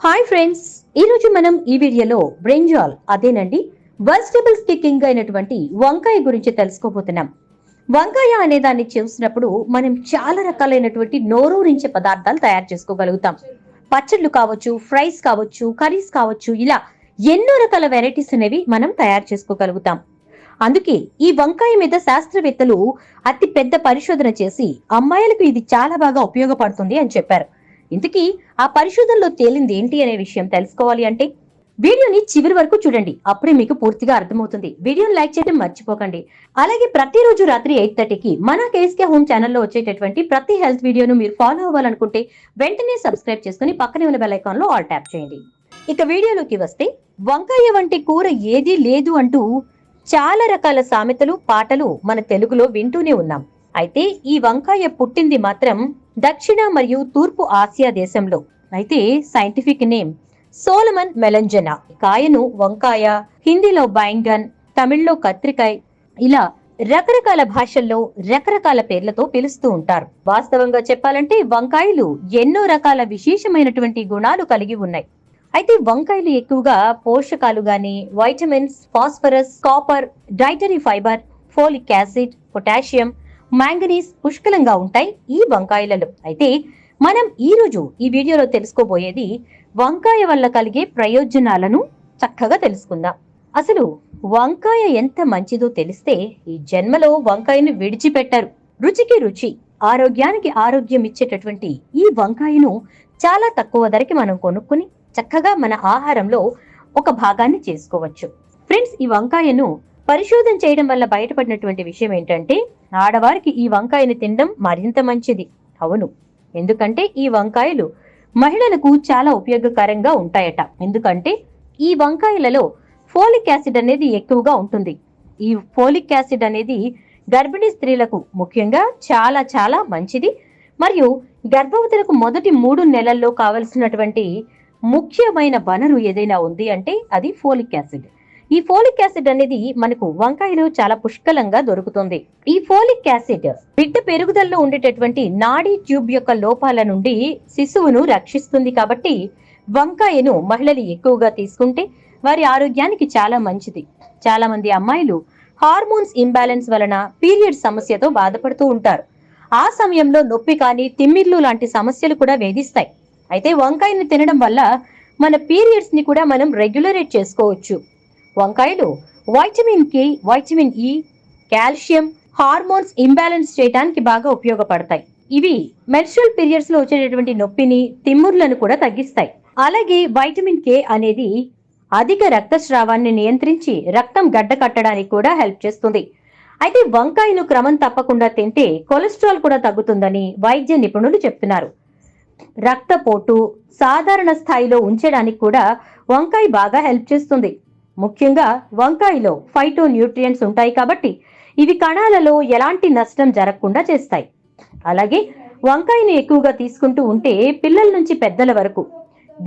Hi friends, ఈరోజు మనం ఈ వీడియోలో బ్రింజాల్ అదేనండి వెజిటబుల్స్ కి కింగ్ అయినటువంటి వంకాయ గురించి తెలుసుకోబోతున్నాం. వంకాయ అనే దాన్ని చూసినప్పుడు మనం చాలా రకాలైనటువంటి నోరూరించే పదార్థాలు తయారు చేసుకోగలుగుతాం. పచ్చళ్ళు కావచ్చు, ఫ్రైస్ కావచ్చు, కర్రీస్ కావచ్చు, ఇలా ఎన్నో రకాల వెరైటీస్ అనేవి మనం తయారు చేసుకోగలుగుతాం. అందుకే ఈ వంకాయ మీద శాస్త్రవేత్తలు అతి పెద్ద పరిశోధన చేసి అమ్మాయిలకు ఇది చాలా బాగా ఉపయోగపడుతుంది అని చెప్పారు. ఇంతకీ ఆ పరిశోధనలో తేలింది ఏంటి అనే విషయం తెలుసుకోవాలి అంటే వీడియోని చివరి వరకు చూడండి, అప్పుడే మీకు పూర్తిగా అర్థమవుతుంది. వీడియోని లైక్ చేయడం మర్చిపోకండి. అలాగే ప్రతిరోజు రాత్రి 8:30కి మన కేఎస్కే హోమ్ ఛానల్లో వచ్చేటటువంటి ప్రతి హెల్త్ వీడియోను మీరు ఫాలో అవ్వాలనుకుంటే వెంటనే సబ్స్క్రైబ్ చేసుకుని పక్కనే ఉన్న బెల్ ఐకాన్ లో ఆల్ ట్యాప్ చేయండి. ఇక వీడియోలోకి వస్తే, వంకాయ వంటి కూర ఏదీ లేదు అంటూ చాలా రకాల సామెతలు, పాటలు మన తెలుగులో వింటూనే ఉన్నాం. అయితే ఈ వంకాయ పుట్టింది మాత్రం దక్షిణ మరియు తూర్పు ఆసియా దేశంలో. అయితే సైంటిఫిక్ నేమ్ సోలమన్ మెలంజనా. కాయను వంకాయ, హిందీలో బైంగన్, తమిళ్లో కత్రికాయ, ఇలా రకరకాల భాషల్లో రకరకాల పేర్లతో పిలుస్తూ ఉంటారు. వాస్తవంగా చెప్పాలంటే వంకాయలు ఎన్నో రకాల విశేషమైనటువంటి గుణాలు కలిగి ఉన్నాయి. అయితే వంకాయలు ఎక్కువగా పోషకాలు గాని vitamins, phosphorus, copper, dietary fibre, folic acid, potassium, manganese పుష్కలంగా ఉంటాయి ఈ వంకాయలలో. అయితే మనం ఈరోజు ఈ వీడియోలో తెలుసుకోబోయేది వంకాయ వల్ల కలిగే ప్రయోజనాలను చక్కగా తెలుసుకుందాం. అసలు వంకాయ ఎంత మంచిదో తెలిస్తే ఈ జన్మలో వంకాయను విడిచిపెట్టారు. రుచికి రుచి, ఆరోగ్యానికి ఆరోగ్యం ఇచ్చేటటువంటి ఈ వంకాయను చాలా తక్కువ ధరకి మనం కొనుక్కుని చక్కగా మన ఆహారంలో ఒక భాగాన్ని చేసుకోవచ్చు. ఫ్రెండ్స్, ఈ వంకాయను పరిశోధన చేయడం వల్ల బయటపడినటువంటి విషయం ఏంటంటే, ఆడవారికి ఈ వంకాయని తినడం మరింత మంచిది. అవును, ఎందుకంటే ఈ వంకాయలు మహిళలకు చాలా ఉపయోగకరంగా ఉంటాయట. ఎందుకంటే ఈ వంకాయలలో ఫోలిక్ యాసిడ్ అనేది ఎక్కువగా ఉంటుంది. ఈ ఫోలిక్ యాసిడ్ అనేది గర్భిణీ స్త్రీలకు ముఖ్యంగా చాలా చాలా మంచిది. మరియు గర్భవతులకు మొదటి 3 నెలల్లో కావలసినటువంటి ముఖ్యమైన వనరు ఏదైనా ఉంది అంటే అది ఫోలిక్ యాసిడ్. ఈ ఫోలిక్ యాసిడ్ అనేది మనకు వంకాయలో చాలా పుష్కలంగా దొరుకుతుంది. ఈ ఫోలిక్ యాసిడ్ బిడ్డ పెరుగుదలలో ఉండేటటువంటి నాడీ ట్యూబ్ యొక్క లోపాల నుండి శిశువును రక్షిస్తుంది. కాబట్టి వంకాయను మహిళలు ఎక్కువగా తీసుకుంటే వారి ఆరోగ్యానికి చాలా మంచిది. చాలా మంది అమ్మాయిలు హార్మోన్స్ ఇంబ్యాలెన్స్ వలన పీరియడ్ సమస్యతో బాధపడుతూ ఉంటారు. ఆ సమయంలో నొప్పి కానీ తిమ్మిర్లు లాంటి సమస్యలు కూడా వేధిస్తాయి. అయితే వంకాయను తినడం వల్ల మన పీరియడ్స్ ని కూడా మనం రెగ్యులరేట్ చేసుకోవచ్చు. వంకాయలు vitamin K, vitamin E, calcium, hormones imbalance చేయడానికి బాగా ఉపయోగపడతాయి. ఇవి మెన్స్ట్రువల్ పీరియడ్స్ లో వచ్చేటటువంటి నొప్పిని, తిమ్ముర్లను కూడా తగ్గిస్తాయి. అలాగే వైటమిన్ కే అనేది అధిక రక్తస్రావాన్ని నియంత్రించి రక్తం గడ్డ కట్టడానికి కూడా హెల్ప్ చేస్తుంది. అయితే వంకాయను క్రమం తప్పకుండా తింటే కొలెస్ట్రాల్ కూడా తగ్గుతుందని వైద్య నిపుణులు చెప్తున్నారు. రక్తపోటు సాధారణ స్థాయిలో ఉంచడానికి కూడా వంకాయ బాగా హెల్ప్ చేస్తుంది. ముఖ్యంగా వంకాయలో ఫైటో న్యూట్రియంట్స్ ఉంటాయి కాబట్టి ఇవి కణాలలో ఎలాంటి నష్టం జరగకుండా చేస్తాయి. అలాగే వంకాయను ఎక్కువగా తీసుకుంటూ ఉంటే పిల్లల నుంచి పెద్దల వరకు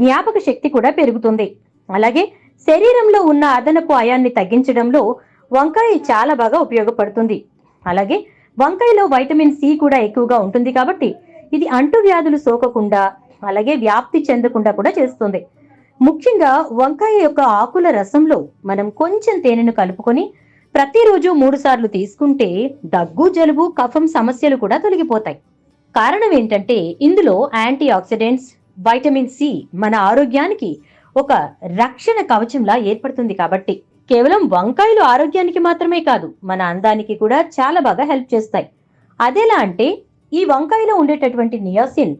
జ్ఞాపక శక్తి కూడా పెరుగుతుంది. అలాగే శరీరంలో ఉన్న అదనపు అయాన్ని తగ్గించడంలో వంకాయ చాలా బాగా ఉపయోగపడుతుంది. అలాగే వంకాయలో వైటమిన్ సి కూడా ఎక్కువగా ఉంటుంది కాబట్టి ఇది అంటువ్యాధులు సోకకుండా అలాగే వ్యాప్తి చెందకుండా కూడా చేస్తుంది. ముఖ్యంగా వంకాయ యొక్క ఆకుల రసంలో మనం కొంచెం తేనెను కలుపుకొని ప్రతిరోజు 3 సార్లు తీసుకుంటే దగ్గు, జలుబు, కఫం సమస్యలు కూడా తొలగిపోతాయి. కారణం ఏంటంటే ఇందులో యాంటీ ఆక్సిడెంట్స్, వైటమిన్ సి మన ఆరోగ్యానికి ఒక రక్షణ కవచంలా ఏర్పడుతుంది. కాబట్టి కేవలం వంకాయలు ఆరోగ్యానికి మాత్రమే కాదు, మన అందానికి కూడా చాలా బాగా హెల్ప్ చేస్తాయి. అదెలా అంటే ఈ వంకాయలో ఉండేటటువంటి నియాసిన్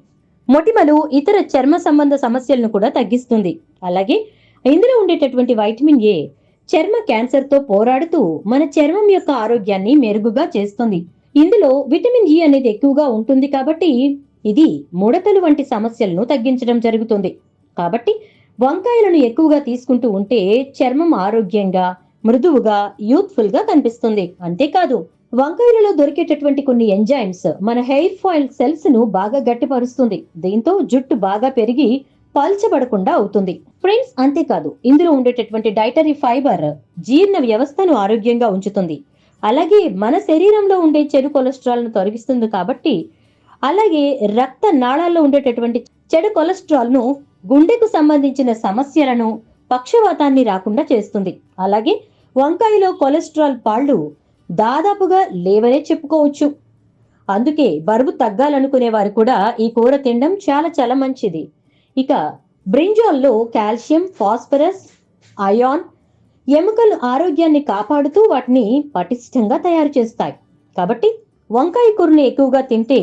మొటిమలు, ఇతర చర్మ సంబంధ సమస్యలను కూడా తగ్గిస్తుంది. అలాగే ఇందులో ఉండేటటువంటి వైటమిన్ ఏ చర్మ క్యాన్సర్ తో పోరాడుతూ మన చర్మం యొక్క ఆరోగ్యాన్ని మెరుగుగా చేస్తుంది. ఇందులో విటమిన్ ఈ అనేది ఎక్కువగా ఉంటుంది కాబట్టి ఇది ముడతలు వంటి సమస్యలను తగ్గించడం జరుగుతుంది. కాబట్టి వంకాయలను ఎక్కువగా తీసుకుంటూ ఉంటే చర్మం ఆరోగ్యంగా, మృదువుగా, యూత్ఫుల్ గా కనిపిస్తుంది. అంతేకాదు వంకాయలలో దొరికేటటువంటి కొన్ని ఎంజైమ్స్ మన హెయిర్ ఫాయిల్ సెల్స్ ను బాగా గట్టిపరుస్తుంది. దీంతో జుట్టు బాగా పెరిగి పల్చబడకుండా అవుతుంది. ఫ్రెండ్స్, అంతేకాదు ఇందులో ఉండేటటువంటి డైటరీ ఫైబర్ జీర్ణ వ్యవస్థను ఆరోగ్యంగా ఉంచుతుంది. అలాగే మన శరీరంలో ఉండే చెడు కొలెస్ట్రాల్ ను తొలగిస్తుంది. కాబట్టి అలాగే రక్త నాళాల్లో ఉండేటటువంటి చెడు కొలెస్ట్రాల్ ను, గుండెకు సంబంధించిన సమస్యలను, పక్షవాతాన్ని రాకుండా చేస్తుంది. అలాగే వంకాయలో కొలెస్ట్రాల్ పాళ్ళు దాదాపుగా లేవనే చెప్పుకోవచ్చు. అందుకే బరువు తగ్గాలనుకునే వారు కూడా ఈ కూర తినడం చాలా చాలా మంచిది. ఇక బ్రింజాల్లో కాల్షియం, ఫాస్ఫరస్, అయాన్ ఎముకల ఆరోగ్యాన్ని కాపాడుతూ వాటిని పటిష్టంగా తయారు చేస్తాయి. కాబట్టి వంకాయ కూరని ఎక్కువగా తింటే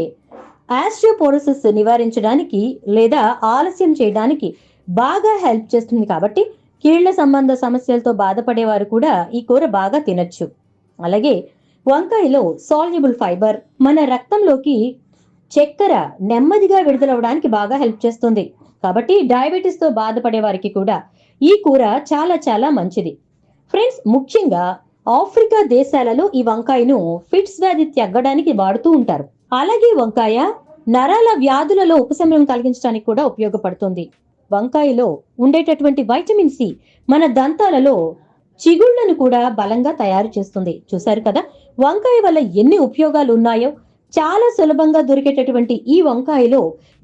ఆస్టియోపోరోసిస్ నివారించడానికి లేదా ఆలస్యం చేయడానికి బాగా హెల్ప్ చేస్తుంది. కాబట్టి కీళ్ల సంబంధ సమస్యలతో బాధపడేవారు కూడా ఈ కూర బాగా తినచ్చు. అలాగే వంకాయలో సాల్యుబుల్ ఫైబర్ మన రక్తంలోకి చక్కెర నెమ్మదిగా విడుదలవడానికి బాగా హెల్ప్ చేస్తుంది. కాబట్టి డయాబెటీస్ తో బాధపడే వారికి కూడా ఈ కూర చాలా చాలా మంచిది. ఫ్రెండ్స్, ముఖ్యంగా ఆఫ్రికా దేశాలలో ఈ వంకాయను ఫిట్స్ వ్యాధి తగ్గడానికి వాడుతూ ఉంటారు. అలాగే వంకాయ నరాల వ్యాధులలో ఉపశమనం కలిగించడానికి కూడా ఉపయోగపడుతుంది. వంకాయలో ఉండేటటువంటి వైటమిన్ సి మన దంతాలలో చిగుళ్లను కూడా బలంగా తయారు చేస్తుంది. చూశారు కదా వంకాయ వల్ల ఎన్ని ఉపయోగాలు ఉన్నాయో. చాలా సులభంగా దొరికేటటువంటి ఈ వంకాయలో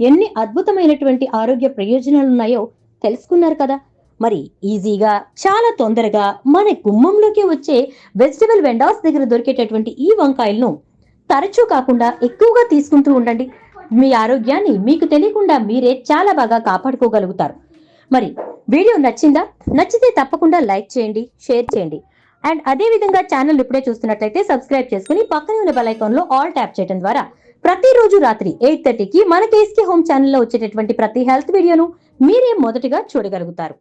ఎన్ని అద్భుతమైనటువంటి ఆరోగ్య ప్రయోజనాలు ఉన్నాయో తెలుసుకున్నారు కదా. మరి ఈజీగా చాలా తొందరగా మన గుమ్మంలోకి వచ్చే వెజిటబుల్ వెండర్స్ దగ్గర దొరికేటటువంటి ఈ వంకాయలను తరచూ కాకుండా ఎక్కువగా తీసుకుంటూ ఉండండి. మీ ఆరోగ్యాన్ని మీకు తెలియకుండా మీరే చాలా బాగా కాపాడుకోగలుగుతారు. మరి వీడియో నచ్చిందా? నచ్చితే తప్పకుండా లైక్ చేయండి, షేర్ చేయండి. అండ్ అదే విధంగా ఛానల్ ఇప్పుడే చూస్తున్నట్లయితే సబ్స్క్రైబ్ చేసుకుని పక్కనే ఉన్న బెల్ ఐకాన్ లో ఆల్ ట్యాప్ చేయడం ద్వారా ప్రతిరోజు రాత్రి 8:30కి మన కేఎస్కే హోమ్ ఛానల్లో వచ్చేటటువంటి ప్రతి హెల్త్ వీడియోను మీరే మొదటిగా చూడగలుగుతారు.